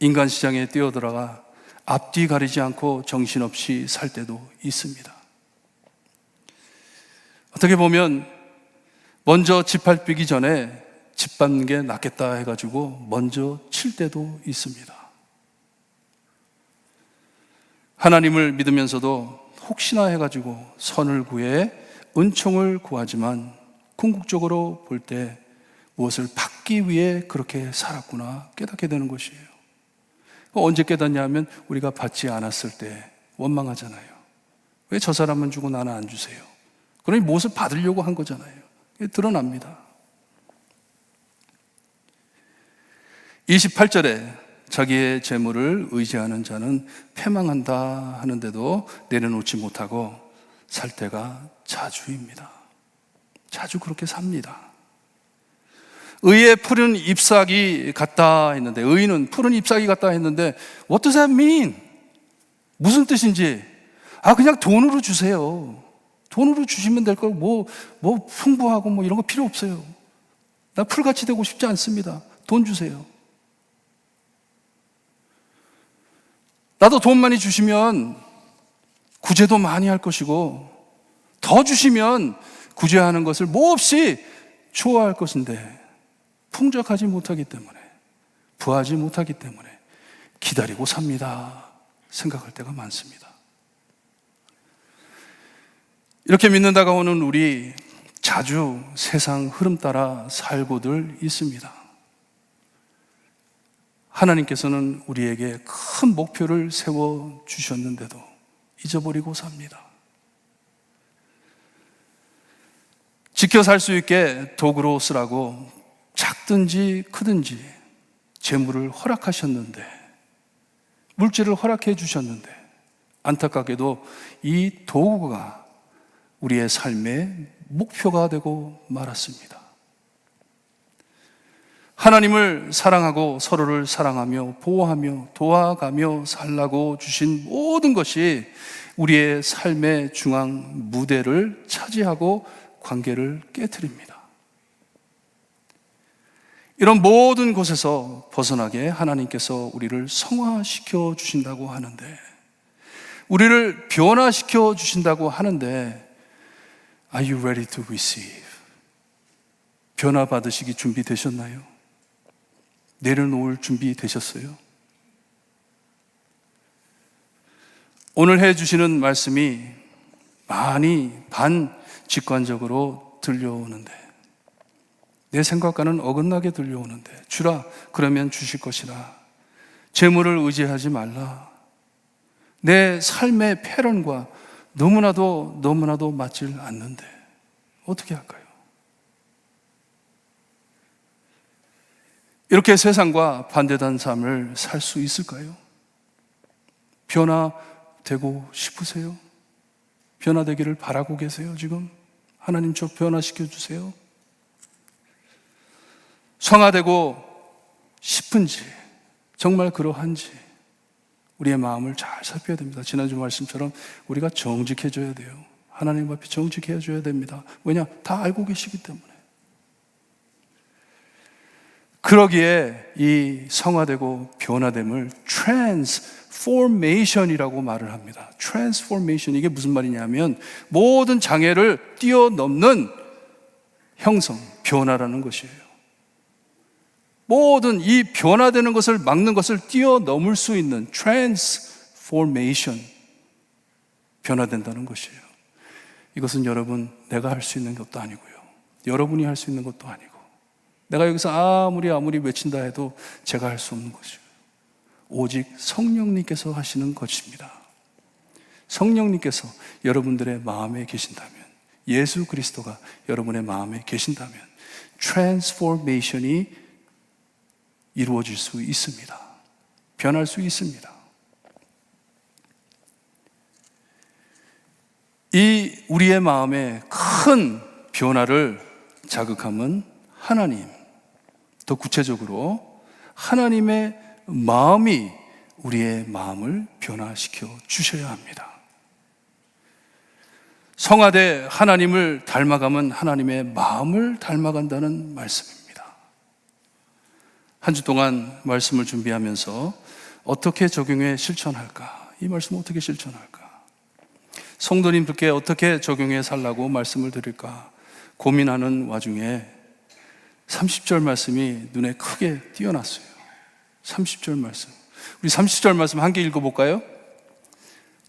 인간 시장에 뛰어들어가 앞뒤 가리지 않고 정신없이 살 때도 있습니다. 어떻게 보면 먼저 짓밟히기 전에 짓밟는 게 낫겠다 해가지고 먼저 칠 때도 있습니다. 하나님을 믿으면서도 혹시나 해가지고 선을 구해 은총을 구하지만 궁극적으로 볼 때 무엇을 받기 위해 그렇게 살았구나 깨닫게 되는 것이에요. 언제 깨닫냐 하면 우리가 받지 않았을 때 원망하잖아요. 왜 저 사람은 주고 나는 안 주세요? 그러니 무엇을 받으려고 한 거잖아요. 이게 드러납니다. 28절에 자기의 재물을 의지하는 자는 패망한다 하는데도 내려놓지 못하고 살 때가 자주입니다. 자주 그렇게 삽니다. 의의 푸른 잎사귀 같다 했는데, 의는 푸른 잎사귀 같다 했는데 What does that mean? 무슨 뜻인지 그냥 돈으로 주세요. 돈으로 주시면 될 걸 뭐 풍부하고 뭐 이런 거 필요 없어요. 나 풀같이 되고 싶지 않습니다. 돈 주세요. 나도 돈 많이 주시면 구제도 많이 할 것이고 더 주시면 구제하는 것을 몹시 좋아할 것인데 풍족하지 못하기 때문에 부하지 못하기 때문에 기다리고 삽니다 생각할 때가 많습니다. 이렇게 믿는다가 오는 우리 자주 세상 흐름 따라 살고들 있습니다. 하나님께서는 우리에게 큰 목표를 세워주셨는데도 잊어버리고 삽니다. 지켜 살 수 있게 도구로 쓰라고 작든지 크든지 재물을 허락하셨는데, 물질을 허락해 주셨는데 안타깝게도 이 도구가 우리의 삶의 목표가 되고 말았습니다. 하나님을 사랑하고 서로를 사랑하며 보호하며 도와가며 살라고 주신 모든 것이 우리의 삶의 중앙 무대를 차지하고 관계를 깨트립니다. 이런 모든 곳에서 벗어나게 하나님께서 우리를 성화시켜 주신다고 하는데, 우리를 변화시켜 주신다고 하는데, Are you ready to receive? 변화 받으시기 준비되셨나요? 내려놓을 준비 되셨어요? 오늘 해주시는 말씀이 많이 반직관적으로 들려오는데, 내 생각과는 어긋나게 들려오는데, 주라 그러면 주실 것이라, 재물을 의지하지 말라, 내 삶의 패런과 너무나도 맞질 않는데 어떻게 할까요? 이렇게 세상과 반대된 삶을 살 수 있을까요? 변화되고 싶으세요? 변화되기를 바라고 계세요? 지금 하나님 저 변화시켜 주세요. 성화되고 싶은지, 정말 그러한지 우리의 마음을 잘 살펴야 됩니다. 지난주 말씀처럼 우리가 정직해져야 돼요. 하나님 앞에 정직해져야 됩니다. 왜냐? 다 알고 계시기 때문에. 그러기에 이 성화되고 변화됨을 transformation이라고 말을 합니다. transformation, 이게 무슨 말이냐면 모든 장애를 뛰어넘는 형성, 변화라는 것이에요. 모든 이 변화되는 것을 막는 것을 뛰어넘을 수 있는 transformation. 변화된다는 것이에요. 이것은 여러분, 내가 할 수 있는 것도 아니고요, 여러분이 할 수 있는 것도 아니고, 내가 여기서 아무리 외친다 해도 제가 할 수 없는 것이에요. 오직 성령님께서 하시는 것입니다. 성령님께서 여러분들의 마음에 계신다면, 예수 그리스도가 여러분의 마음에 계신다면 트랜스포메이션이 이루어질 수 있습니다. 변할 수 있습니다. 이 우리의 마음에 큰 변화를 자극함은 하나님, 더 구체적으로 하나님의 마음이 우리의 마음을 변화시켜 주셔야 합니다. 성화되 하나님을 닮아가면 하나님의 마음을 닮아간다는 말씀입니다. 한 주 동안 말씀을 준비하면서 어떻게 적용해 실천할까? 이 말씀을 어떻게 실천할까? 성도님들께 어떻게 적용해 살라고 말씀을 드릴까 고민하는 와중에 30절 말씀이 눈에 크게 띄어났어요. 30절 말씀. 우리 30절 말씀 함께 읽어볼까요?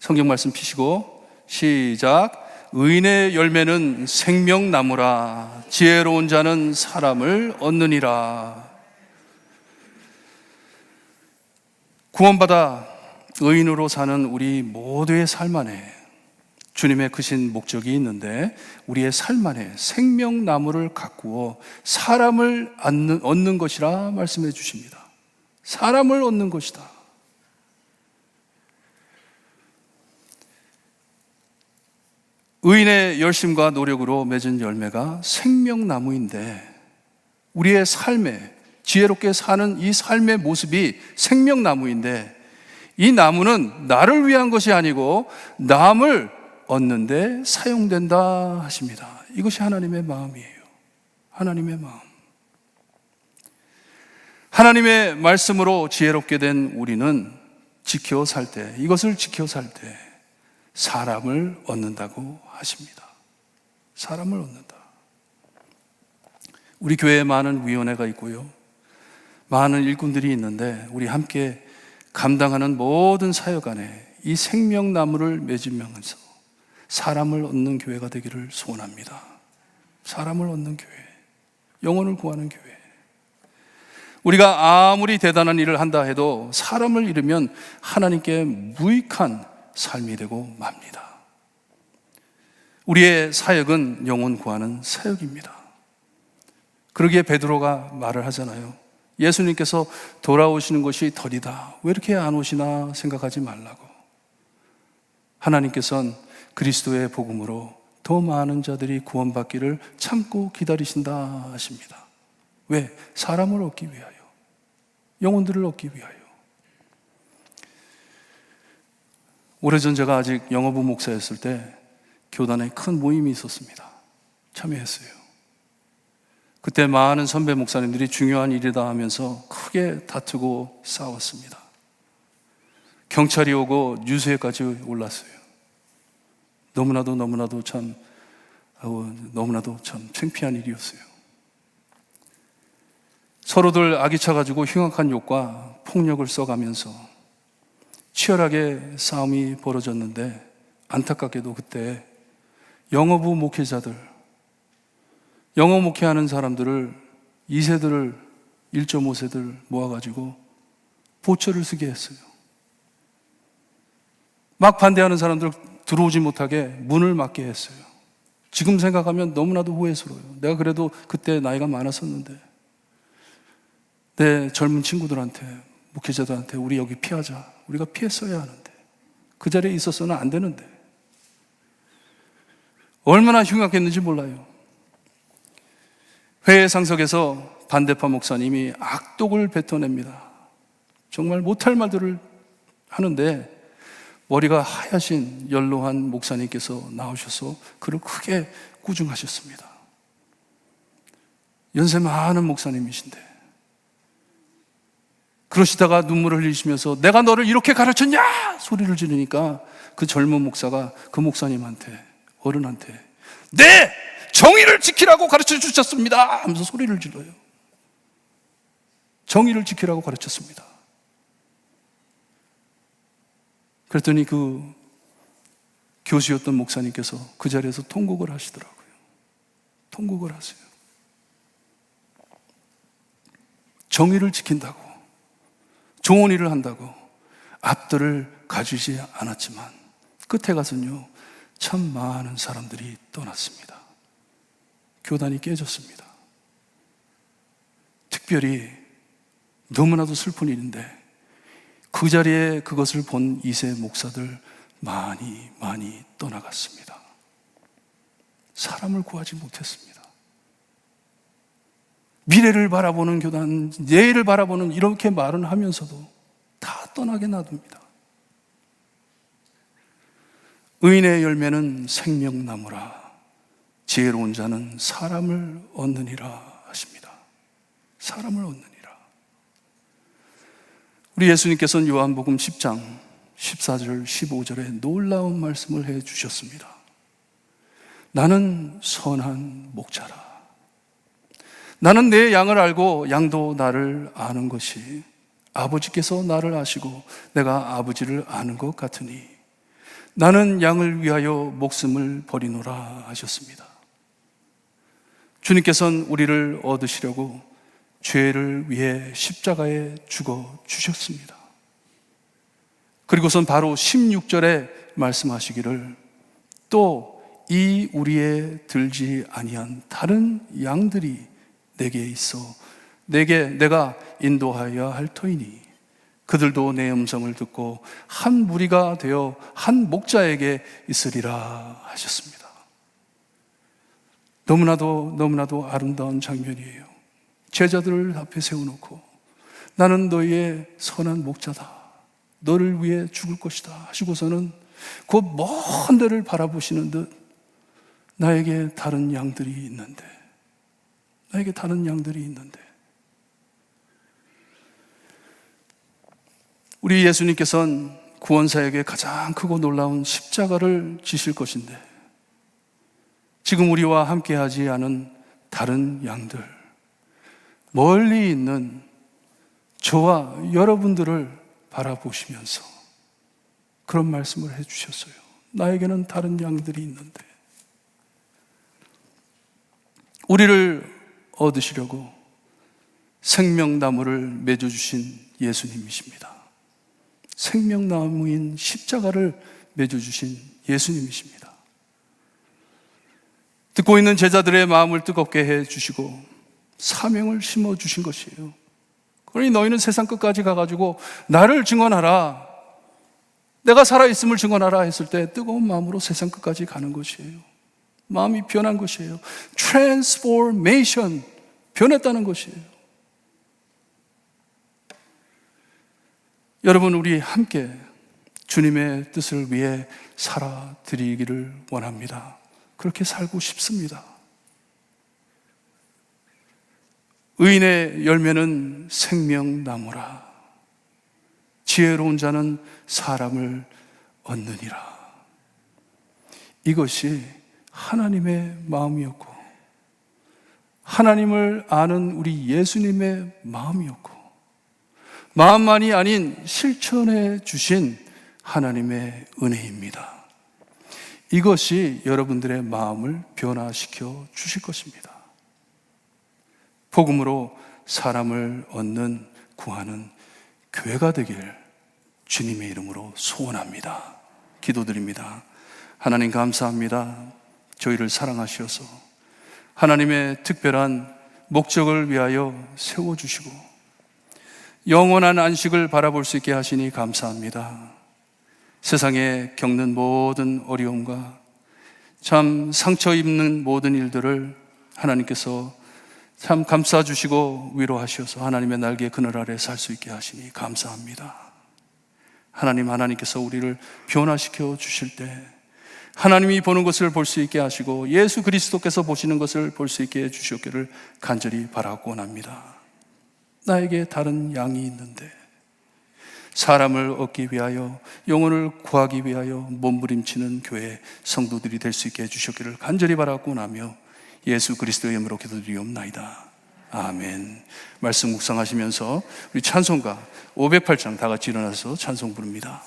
성경 말씀 피시고 시작. 의인의 열매는 생명나무라. 지혜로운 자는 사람을 얻느니라. 구원받아 의인으로 사는 우리 모두의 삶 안에 주님의 크신 목적이 있는데, 우리의 삶 안에 생명나무를 가꾸어 사람을 얻는 것이라 말씀해 주십니다. 사람을 얻는 것이다. 의인의 열심과 노력으로 맺은 열매가 생명나무인데, 우리의 삶에 지혜롭게 사는 이 삶의 모습이 생명나무인데, 이 나무는 나를 위한 것이 아니고 남을 얻는데 사용된다 하십니다. 이것이 하나님의 마음이에요. 하나님의 마음. 하나님의 말씀으로 지혜롭게 된 우리는 지켜 살 때, 이것을 지켜 살 때 사람을 얻는다고 하십니다. 사람을 얻는다. 우리 교회에 많은 위원회가 있고요, 많은 일꾼들이 있는데, 우리 함께 감당하는 모든 사역 안에 이 생명나무를 맺으면서 사람을 얻는 교회가 되기를 소원합니다. 사람을 얻는 교회, 영혼을 구하는 교회. 우리가 아무리 대단한 일을 한다 해도 사람을 잃으면 하나님께 무익한 삶이 되고 맙니다. 우리의 사역은 영혼 구하는 사역입니다. 그러기에 베드로가 말을 하잖아요. 예수님께서 돌아오시는 것이 덜이다, 왜 이렇게 안 오시나 생각하지 말라고. 하나님께서는 그리스도의 복음으로 더 많은 자들이 구원받기를 참고 기다리신다 하십니다. 왜? 사람을 얻기 위하여, 영혼들을 얻기 위하여. 오래전 제가 아직 영어부 목사였을 때 교단에 큰 모임이 있었습니다. 참여했어요. 그때 많은 선배 목사님들이 중요한 일이다 하면서 크게 다투고 싸웠습니다. 경찰이 오고 뉴스에까지 올랐어요. 너무나도 참 창피한 일이었어요. 서로들 아기쳐가지고 흉악한 욕과 폭력을 써가면서 치열하게 싸움이 벌어졌는데, 안타깝게도 그때 영어부 목회자들, 영어 목회하는 사람들을 2세들을 1.5세들 모아가지고 보초를 쓰게 했어요. 막 반대하는 사람들 들어오지 못하게 문을 막게 했어요. 지금 생각하면 너무나도 후회스러워요. 내가 그래도 그때 나이가 많았었는데, 내 젊은 친구들한테, 목회자들한테 우리 여기 피하자, 우리가 피했어야 하는데, 그 자리에 있었어는 안 되는데, 얼마나 흉악했는지 몰라요. 회의 상석에서 반대파 목사님이 악독을 뱉어냅니다. 정말 못할 말들을 하는데, 머리가 하얗신 연로한 목사님께서 나오셔서 그를 크게 꾸중하셨습니다. 연세 많은 목사님이신데, 그러시다가 눈물을 흘리시면서 내가 너를 이렇게 가르쳤냐 소리를 지르니까, 그 젊은 목사가 그 목사님한테, 어른한테 네! 정의를 지키라고 가르쳐 주셨습니다 하면서 소리를 질러요. 정의를 지키라고 가르쳤습니다. 그랬더니 그 교수였던 목사님께서 그 자리에서 통곡을 하시더라고요. 통곡을 하세요. 정의를 지킨다고, 좋은 일을 한다고 앞들을 가지지 않았지만 끝에 가서는요, 참 많은 사람들이 떠났습니다. 교단이 깨졌습니다. 특별히 너무나도 슬픈 일인데 그 자리에 그것을 본 2세 목사들 많이 떠나갔습니다. 사람을 구하지 못했습니다. 미래를 바라보는 교단, 내일을 바라보는 이렇게 말은 하면서도 다 떠나게 놔둡니다. 의인의 열매는 생명나무라 지혜로운 자는 사람을 얻느니라 하십니다. 사람을 얻느니라. 우리 예수님께서는 요한복음 10장 14절 15절에 놀라운 말씀을 해 주셨습니다. 나는 선한 목자라. 나는 내 양을 알고 양도 나를 아는 것이 아버지께서 나를 아시고 내가 아버지를 아는 것 같으니 나는 양을 위하여 목숨을 버리노라 하셨습니다. 주님께서는 우리를 얻으시려고 죄를 위해 십자가에 죽어 주셨습니다. 그리고선 바로 16절에 말씀하시기를 또 이 우리에 들지 아니한 다른 양들이 내게 있어 내가 인도하여야 할 터이니 그들도 내 음성을 듣고 한 무리가 되어 한 목자에게 있으리라 하셨습니다. 너무나도 아름다운 장면이에요. 제자들을 앞에 세워놓고 나는 너희의 선한 목자다. 너를 위해 죽을 것이다 하시고서는 그 먼 데를 바라보시는 듯 나에게 다른 양들이 있는데 우리 예수님께서는 구원사에게 가장 크고 놀라운 십자가를 지실 것인데 지금 우리와 함께하지 않은 다른 양들, 멀리 있는 저와 여러분들을 바라보시면서 그런 말씀을 해주셨어요. 나에게는 다른 양들이 있는데 우리를 얻으시려고 생명나무를 맺어주신 예수님이십니다. 생명나무인 십자가를 맺어주신 예수님이십니다. 듣고 있는 제자들의 마음을 뜨겁게 해주시고 사명을 심어주신 것이에요. 그러니 너희는 세상 끝까지 가가지고 나를 증언하라, 내가 살아있음을 증언하라 했을 때 뜨거운 마음으로 세상 끝까지 가는 것이에요. 마음이 변한 것이에요. 트랜스포메이션, 변했다는 것이에요. 여러분, 우리 함께 주님의 뜻을 위해 살아드리기를 원합니다. 그렇게 살고 싶습니다. 의인의 열매는 생명나무라. 지혜로운 자는 사람을 얻느니라. 이것이 하나님의 마음이었고 하나님을 아는 우리 예수님의 마음이었고 마음만이 아닌 실천해 주신 하나님의 은혜입니다. 이것이 여러분들의 마음을 변화시켜 주실 것입니다. 복음으로 사람을 얻는 구하는 교회가 되길 주님의 이름으로 소원합니다. 기도드립니다. 하나님 감사합니다. 저희를 사랑하셔서 하나님의 특별한 목적을 위하여 세워주시고 영원한 안식을 바라볼 수 있게 하시니 감사합니다. 세상에 겪는 모든 어려움과 참 상처 입는 모든 일들을 하나님께서 참 감싸주시고 위로하셔서 하나님의 날개 그늘 아래 살 수 있게 하시니 감사합니다. 하나님께서 우리를 변화시켜 주실 때 하나님이 보는 것을 볼 수 있게 하시고 예수 그리스도께서 보시는 것을 볼 수 있게 해주시기를 간절히 바라고 원합니다. 나에게 다른 양이 있는데 사람을 얻기 위하여 영혼을 구하기 위하여 몸부림치는 교회 성도들이 될 수 있게 해주시기를 간절히 바라고 원하며 예수 그리스도의 이름으로 기도드리옵나이다. 아멘. 말씀 묵상하시면서 우리 찬송가 508장 다 같이 일어나서 찬송 부릅니다.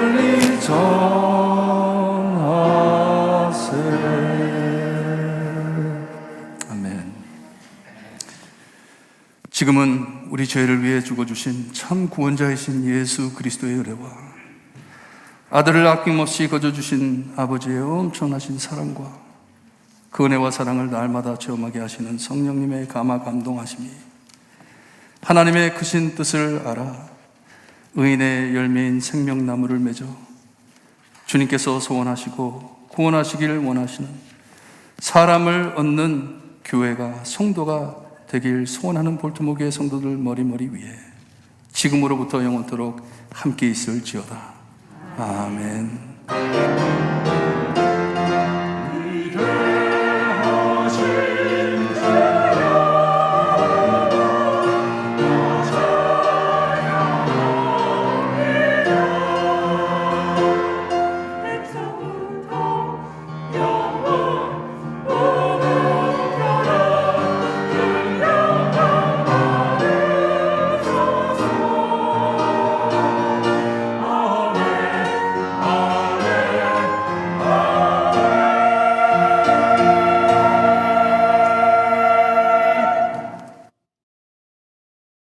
널리 전하세. 아멘. 지금은 우리 죄를 위해 죽어주신 참 구원자이신 예수 그리스도의 은혜와 아들을 아낌없이 거저주신 아버지의 엄청나신 사랑과 그 은혜와 사랑을 날마다 체험하게 하시는 성령님의 감화 감동하심이 하나님의 크신 뜻을 알아 의인의 열매인 생명나무를 맺어 주님께서 소원하시고 구원하시기를 원하시는 사람을 얻는 교회가 성도가 되길 소원하는 볼트모교의 성도들 머리머리 위에 지금으로부터 영원토록 함께 있을지어다. 아멘.